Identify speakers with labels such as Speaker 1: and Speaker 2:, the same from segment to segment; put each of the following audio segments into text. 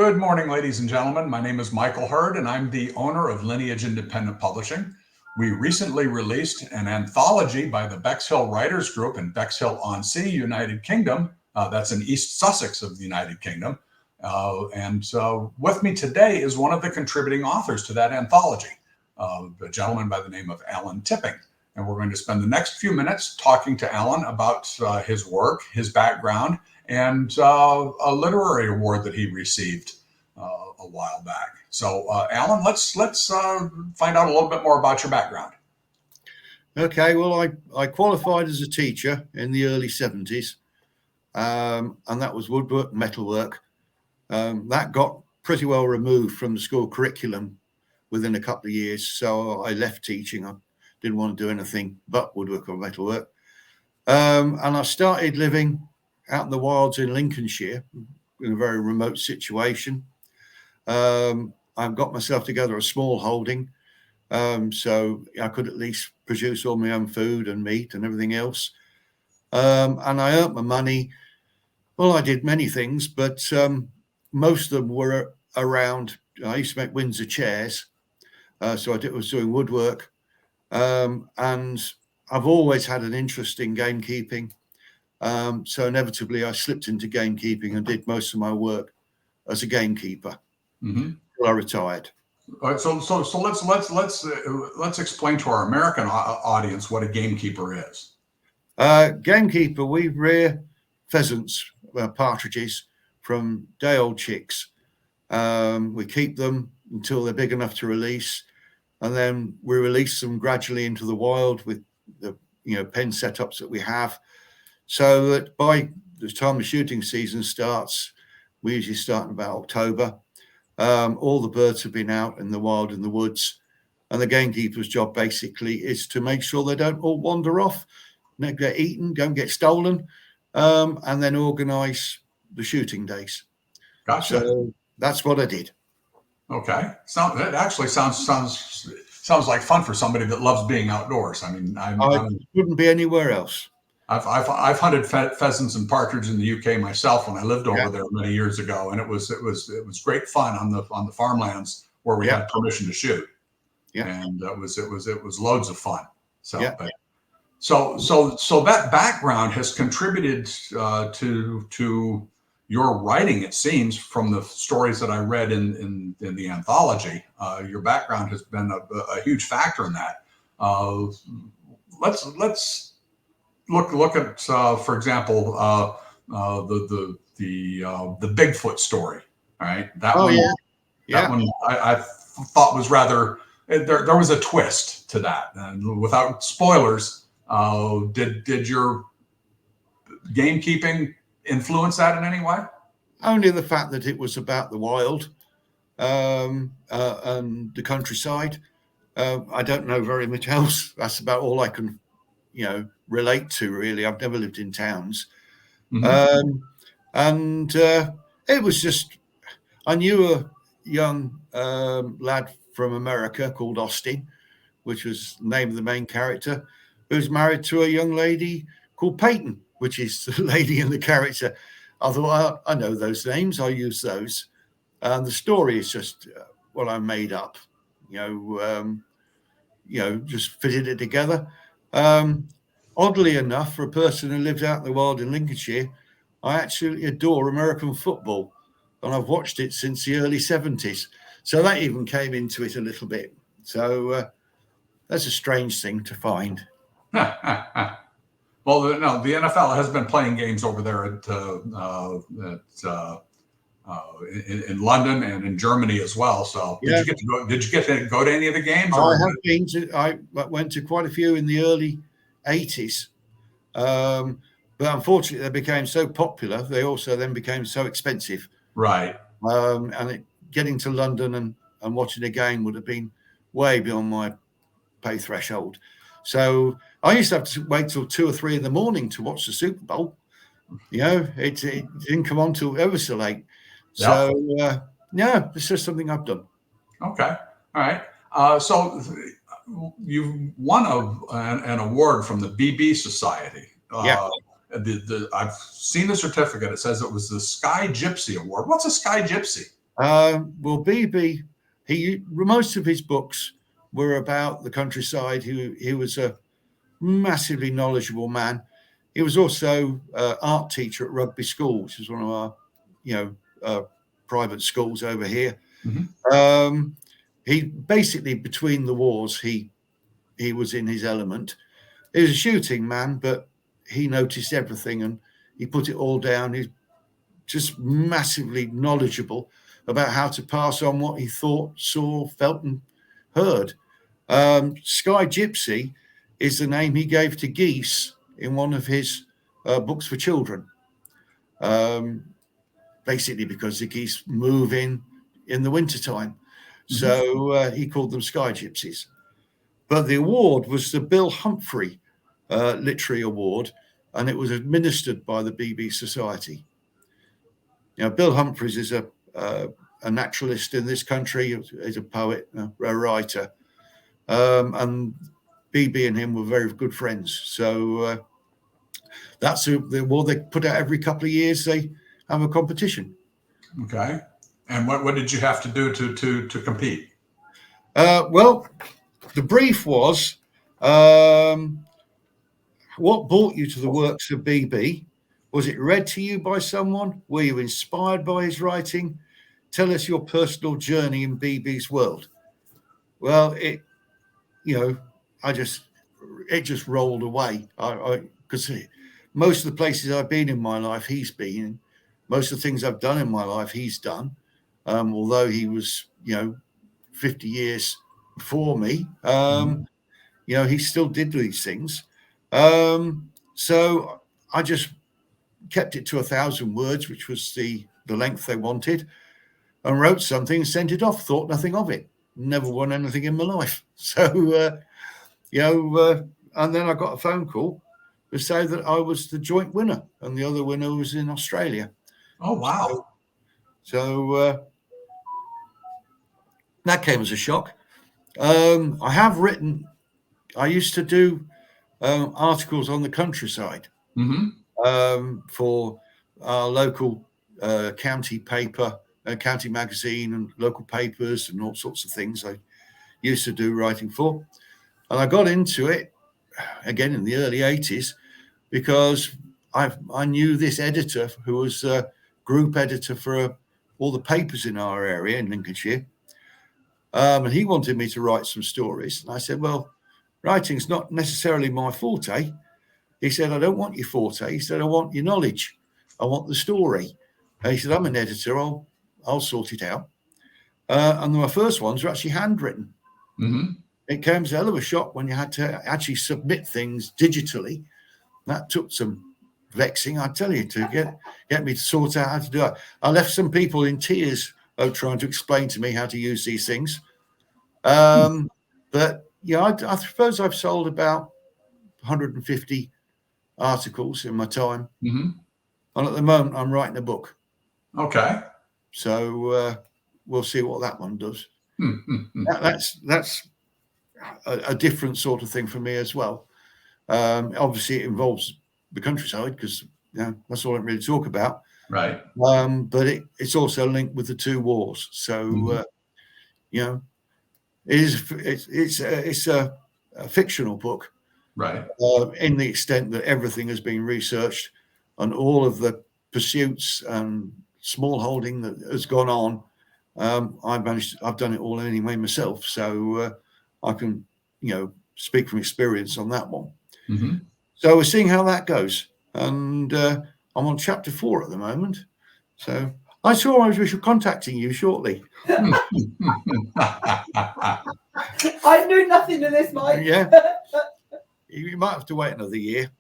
Speaker 1: Good morning, ladies and gentlemen. My name is Michael Hurd, and I'm the owner of Lineage Independent Publishing. We recently released an anthology by the Bexhill Writers Group in Bexhill-on-Sea, United Kingdom. That's in East Sussex of the United Kingdom. And with me today is one of the contributing authors to that anthology, a gentleman by the name of Allan Tipping. And we're going to spend the next few minutes talking to Allan about his work, his background, and a literary award that he received a while back. So, Allan, let's find out a little bit more about your background.
Speaker 2: Okay, well, I qualified as a teacher in the early 70s, and that was woodwork, metalwork. That got pretty well removed from the school curriculum within a couple of years, so I left teaching. I didn't want to do anything but woodwork or metalwork. And I started living out in the wilds in Lincolnshire in a very remote situation. I've got myself together a small holding, so I could at least produce all my own food and meat and everything else. And I earned my money. Well, I did many things, but most of them were around. I used to make Windsor chairs, so I was doing woodwork, and I've always had an interest in gamekeeping. So inevitably, I slipped into gamekeeping and did most of my work as a gamekeeper until I retired.
Speaker 1: All right, so let's explain to our American audience what a gamekeeper is.
Speaker 2: Gamekeeper, we rear pheasants, partridges from day-old chicks. We keep them until they're big enough to release, and then we release them gradually into the wild with the pen setups that we have. So that by the time the shooting season starts, we usually start in about October. All the birds have been out in the wild, in the woods, and the gamekeeper's job basically is to make sure they don't all wander off, don't get eaten, don't get stolen, and then organise the shooting days.
Speaker 1: Gotcha.
Speaker 2: So that's what I did.
Speaker 1: Okay, it actually sounds like fun for somebody that loves being outdoors. I mean, I
Speaker 2: wouldn't be anywhere else.
Speaker 1: I've hunted pheasants and partridge in the UK myself when I lived over there many years ago, and it was great fun on the farmlands where we had permission to shoot. And it was loads of fun. So so that background has contributed to your writing. It seems from the stories that I read in the anthology, your background has been a huge factor in that. Let's look at, for example, the Bigfoot story. All right, that one I thought was rather. There was a twist to that, and without spoilers, did your gamekeeping influence that in any way?
Speaker 2: Only the fact that it was about the wild and the countryside. I don't know very much else. That's about all I can relate to, really. I've never lived in towns. And it was just, I knew a young lad from America called Austin, which was the name of the main character, who's married to a young lady called Peyton, which is the lady in the character. I thought, I know those names, I'll use those. And the story is just what I made up, just fitted it together. Oddly enough, for a person who lives out in the wild in Lincolnshire, I actually adore American football, and I've watched it since the early 70s. So that even came into it a little bit. So that's a strange thing to find.
Speaker 1: Well, no, the NFL has been playing games over there in London and in Germany as well. So did you get to go to any of the games?
Speaker 2: I went to quite a few in the early 80s. But unfortunately, they became so popular. They also then became so expensive.
Speaker 1: Right.
Speaker 2: And getting to London and watching a game would have been way beyond my pay threshold. So I used to have to wait till 2 or 3 in the morning to watch the Super Bowl. It didn't come on till ever so late. So, it's just something I've done.
Speaker 1: Okay. All right. So you won an award from the BB Society. I've seen the certificate. It says it was the Sky Gypsy Award. What's a Sky Gypsy?
Speaker 2: Well, BB, most of his books were about the countryside. He was a massively knowledgeable man. He was also art teacher at Rugby School, which is one of our, private schools over here.
Speaker 1: Mm-hmm.
Speaker 2: He basically, between the wars, he was in his element. He was a shooting man, but he noticed everything and he put it all down. He's just massively knowledgeable about how to pass on what he thought, saw, felt, and heard. Sky Gypsy is the name he gave to geese in one of his books for children. Basically because the geese move in the wintertime. So he called them Sky Gypsies. But the award was the Bill Humphrey Literary Award, and it was administered by the BB Society. Now, Bill Humphreys is a naturalist in this country. He's a poet, a writer, and BB and him were very good friends. So that's the award they put out every couple of years. They have a competition.
Speaker 1: Okay. And what did you have to do to compete?
Speaker 2: Well, the brief was, what brought you to the works of BB? Was it read to you by someone? Were you inspired by his writing? Tell us your personal journey in BB's world. Well, it just rolled away. Because most of the places I've been in my life, he's been. Most of the things I've done in my life, he's done. Although he was, 50 years before me, he still did these things. So I just kept it to 1,000 words, which was the length they wanted, and wrote something and sent it off. Thought nothing of it. Never won anything in my life. So, and then I got a phone call to say that I was the joint winner, and the other winner was in Australia.
Speaker 1: Oh, wow.
Speaker 2: So that came as a shock. I used to do articles on the countryside for our local county paper, county magazine, and local papers and all sorts of things I used to do writing for. And I got into it again in the early 80s because I knew this editor who was a group editor for all the papers in our area in Lincolnshire. And he wanted me to write some stories. And I said, well, writing's not necessarily my forte. He said, I don't want your forte. He said, I want your knowledge. I want the story. And he said, I'm an editor. I'll sort it out. And my first ones were actually handwritten. It came as a hell of a shock when you had to actually submit things digitally. That took some vexing, I tell you, to get me to sort out how to do it. I left some people in tears trying to explain to me how to use these things. But I suppose I've sold about 150 articles in my time. And at the moment, I'm writing a book.
Speaker 1: Okay.
Speaker 2: So we'll see what that one does. That's a different sort of thing for me as well. Obviously, it involves the countryside because that's all I really talk about.
Speaker 1: Right.
Speaker 2: But it's also linked with the two wars. So it's a fictional book,
Speaker 1: right?
Speaker 2: In the extent that everything has been researched and all of the pursuits and small holding that has gone on. I've done it all anyway myself, so I can speak from experience on that one. So we're seeing how that goes, and I'm on chapter 4 at the moment. So I saw I was contacting you shortly.
Speaker 3: I knew nothing of this, Mike.
Speaker 2: Yeah, you might have to wait another year,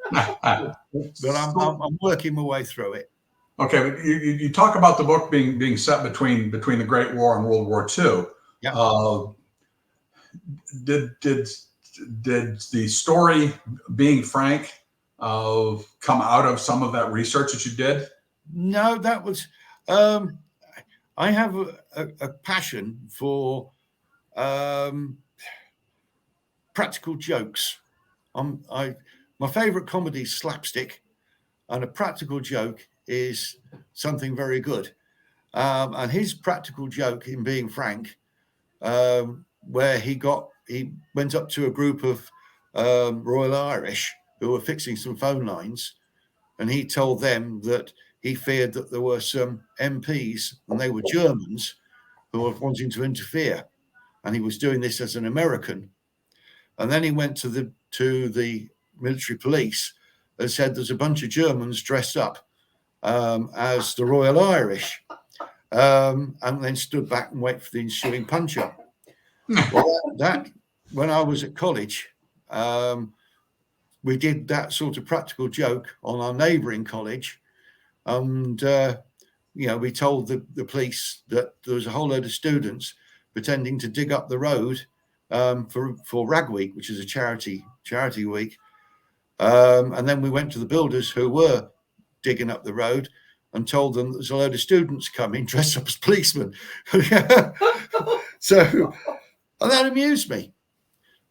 Speaker 2: but I'm working my way through it.
Speaker 1: Okay, but you talk about the book being set between the Great War and World War II.
Speaker 2: Yeah.
Speaker 1: Did the story, being frank, come out of some of that research that you did?
Speaker 2: No, that was. I have a passion for practical jokes. My favorite comedy is slapstick, and a practical joke is something very good. And his practical joke, in being frank, where he went up to a group of Royal Irish who were fixing some phone lines, and he told them that he feared that there were some MPs, and they were Germans, who were wanting to interfere, and he was doing this as an American. And then he went to the military police and said there's a bunch of Germans dressed up as the Royal Irish, and then stood back and waited for the ensuing punch-up. Well, that when I was at college, we did that sort of practical joke on our neighbouring college, and we told the police that there was a whole load of students pretending to dig up the road for Rag Week, which is a charity week, and then we went to the builders who were digging up the road and told them there's a load of students coming dressed up as policemen. So and that amused me.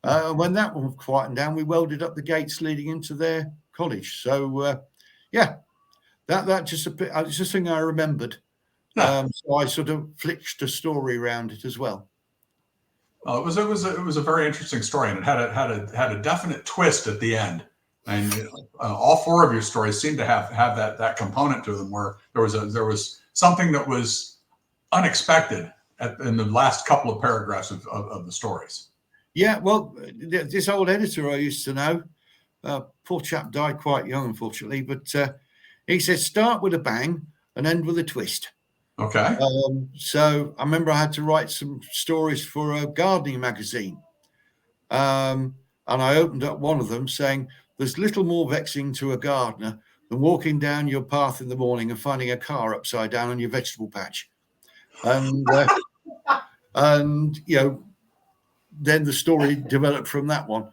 Speaker 2: When that one quietened down, we welded up the gates leading into their college. So that just it's just a thing I remembered. So I sort of flicked a story around it as well.
Speaker 1: It was a very interesting story, and it had a definite twist at the end. And all four of your stories seem to have that component to them, where there was something that was unexpected in the last couple of paragraphs of the stories.
Speaker 2: Yeah, well, this old editor I used to know, poor chap died quite young, unfortunately, but he said start with a bang and end with a twist.
Speaker 1: Okay.
Speaker 2: So I remember I had to write some stories for a gardening magazine, and I opened up one of them saying, there's little more vexing to a gardener than walking down your path in the morning and finding a car upside down on your vegetable patch. And then the story developed from that one.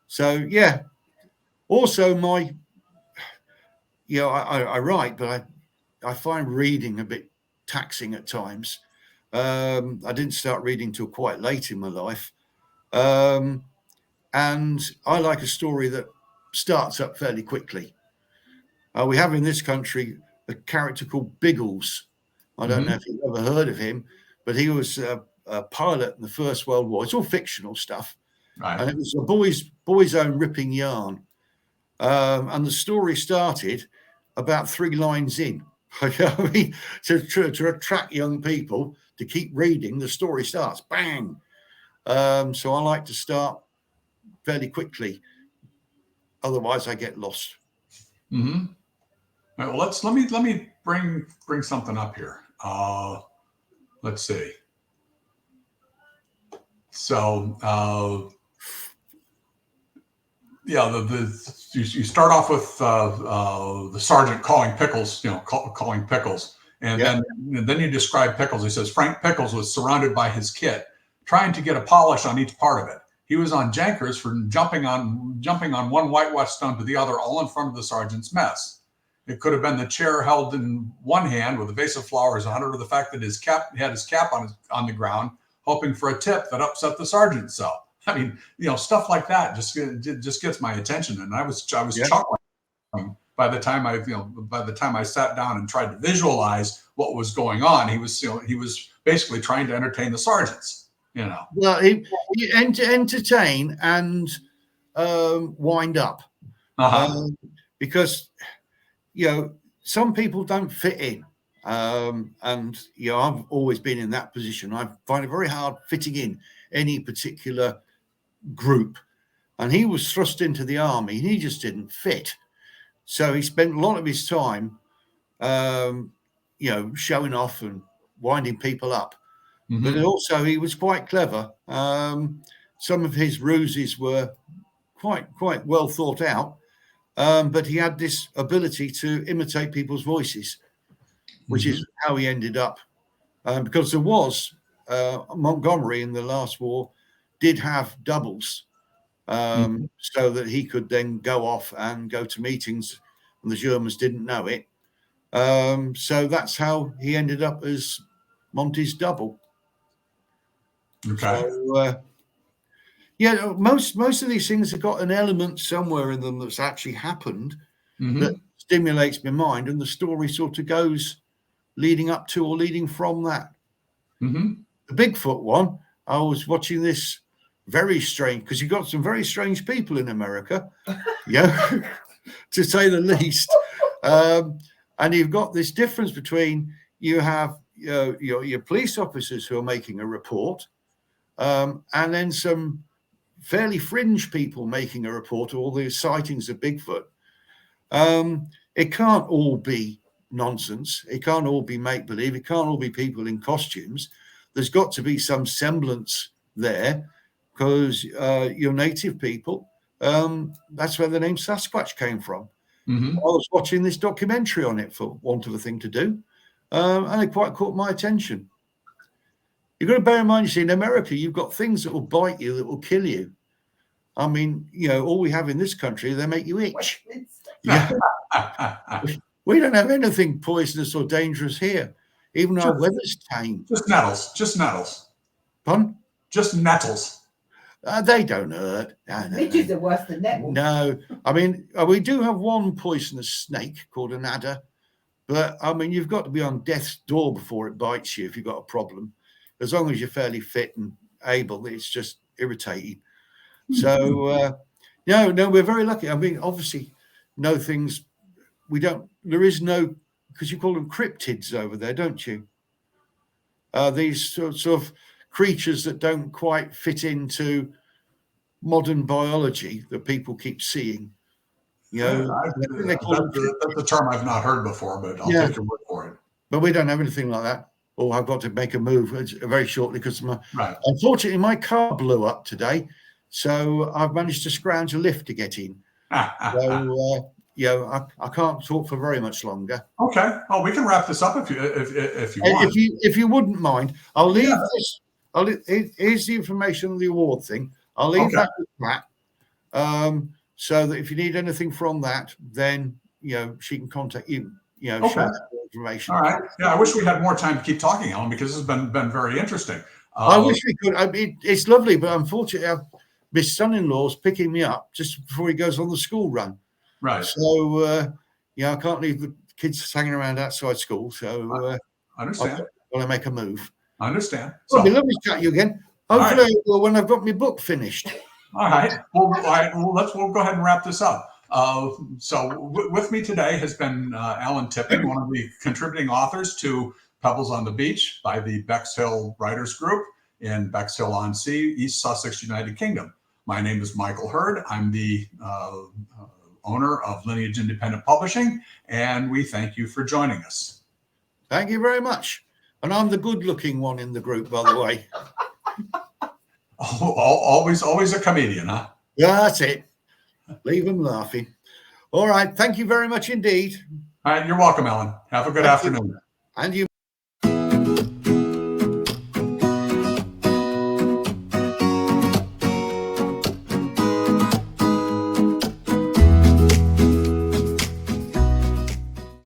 Speaker 2: So yeah. Also, I write, but I find reading a bit taxing at times. I didn't start reading till quite late in my life, and I like a story that starts up fairly quickly. We have in this country a character called Biggles. I don't know if you've ever heard of him, but he was a pilot in the First World War. It's all fictional stuff, right. And it was a boy's own ripping yarn. And the story started about 3 lines in. I mean, to attract young people to keep reading, the story starts bang. So I like to start fairly quickly. Otherwise, I get lost.
Speaker 1: Mm-hmm. All right, well, let me bring something up here. Let's see. So you start off with the sergeant calling Pickles, calling Pickles, and then you describe Pickles. He says Frank Pickles was surrounded by his kit, trying to get a polish on each part of it. He was on jankers for jumping on one whitewash stone to the other, all in front of the sergeant's mess. It could have been the chair held in one hand with a vase of flowers on it, or the fact that he had his cap on the ground, hoping for a tip that upset the sergeant. So, I mean, stuff like that just gets my attention, and I was chuckling by the time I sat down and tried to visualize what was going on. He was basically trying to entertain the sergeants.
Speaker 2: Well, he entertain and wind up, because some people don't fit in, and I've always been in that position. I find it very hard fitting in any particular group, and he was thrust into the army and he just didn't fit. So he spent a lot of his time, showing off and winding people up. But also he was quite clever. Some of his ruses were quite well thought out, but he had this ability to imitate people's voices, which is how he ended up. Because there was Montgomery in the last war did have doubles, so that he could then go off and go to meetings, and the Germans didn't know it. So that's how he ended up as Monty's double.
Speaker 1: Okay.
Speaker 2: So, most of these things have got an element somewhere in them that's actually happened that stimulates my mind, and the story sort of goes leading up to or leading from that.
Speaker 1: Mm-hmm.
Speaker 2: The Bigfoot one, I was watching this very strange, because you've got some very strange people in America, yeah, to say the least. And you've got this difference between, you have your police officers who are making a report, and then some fairly fringe people making a report of all the sightings of Bigfoot. It can't all be nonsense. It can't all be make-believe. It can't all be people in costumes. There's got to be some semblance there, because your native people, that's where the name Sasquatch came from.
Speaker 1: Mm-hmm.
Speaker 2: I was watching this documentary on it, for want of a thing to do, and it quite caught my attention. You've got to bear in mind, you see, in America, you've got things that will bite you, that will kill you. I mean, all we have in this country, they make you itch. Yeah. We don't have anything poisonous or dangerous here. Even our weather's tame.
Speaker 1: Just nettles. Just nettles.
Speaker 2: Pardon?
Speaker 1: Just nettles.
Speaker 2: They don't hurt. No.
Speaker 3: Midges are worse than nettles.
Speaker 2: No. I mean, we do have one poisonous snake called an adder. But, I mean, you've got to be on death's door before it bites you if you've got a problem. As long as you're fairly fit and able, it's just irritating. So, no, we're very lucky. I mean, obviously, no things, there is no, because you call them cryptids over there, don't you? These sorts of creatures that don't quite fit into modern biology that people keep seeing.
Speaker 1: That's a term I've not heard before, but I'll take your word for it.
Speaker 2: But we don't have anything like that. Oh, I've got to make a move very shortly, because unfortunately my car blew up today, so I've managed to scrounge a lift to get in. So I can't talk for very much longer.
Speaker 1: Okay. Oh, we can wrap this up if you want.
Speaker 2: If you wouldn't mind, I'll leave this. Here's the information on the award thing. I'll leave that with Matt, so that if you need anything from that, then she can contact you. Share that information.
Speaker 1: All right. Yeah, I wish we had more time to keep talking, Alan, because this has been very interesting.
Speaker 2: I wish we could. I mean, it's lovely, but unfortunately, my son-in-law's picking me up just before he goes on the school run.
Speaker 1: Right.
Speaker 2: So I can't leave the kids hanging around outside school. So
Speaker 1: I understand.
Speaker 2: I've got to make a move.
Speaker 1: I understand.
Speaker 2: So, it'll be lovely to chat to you again. Hopefully, when I've got my book finished.
Speaker 1: All right. Well, we'll go ahead and wrap this up. So with me today has been Allan Tipping, one of the contributing authors to Pebbles on the Beach by the Bexhill Writers Group in Bexhill-on-Sea, East Sussex, United Kingdom. My name is Michael Hurd. I'm the owner of Lineage Independent Publishing, and we thank you for joining us.
Speaker 2: Thank you very much. And I'm the good-looking one in the group, by the way.
Speaker 1: Always a comedian, huh?
Speaker 2: Yeah, that's it. Leave them laughing. All right. Thank you very much indeed.
Speaker 1: All right. You're welcome, Ellen. Have a good afternoon.
Speaker 2: And you.